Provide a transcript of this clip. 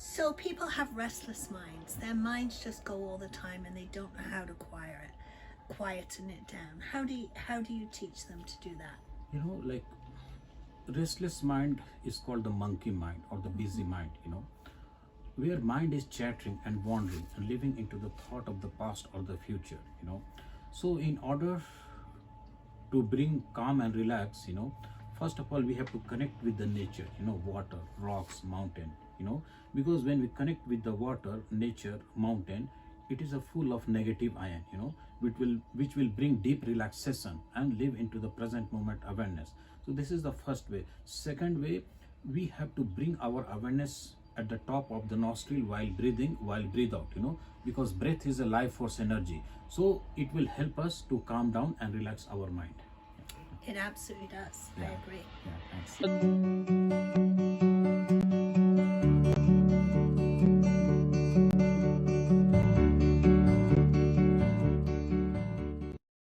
So people have restless minds. Their minds just go all the time and they don't know how to quieten it down. How do you teach them to do that? Like restless mind is called the monkey mind or the busy mind, where mind is chattering and wandering and living into the thought of the past or the future. So in order to bring calm and relax, first of all we have to connect with the nature, water, rocks, mountain, because when we connect with the water, nature, mountain, it is a full of negative ion, which will bring deep relaxation and live into the present moment awareness. So this is the first way. Second way, we have to bring our awareness at the top of the nostril while breathing, while breathe out, because breath is a life force energy. So it will help us to calm down and relax our mind. It absolutely does. Yeah. I agree. Yeah, thanks.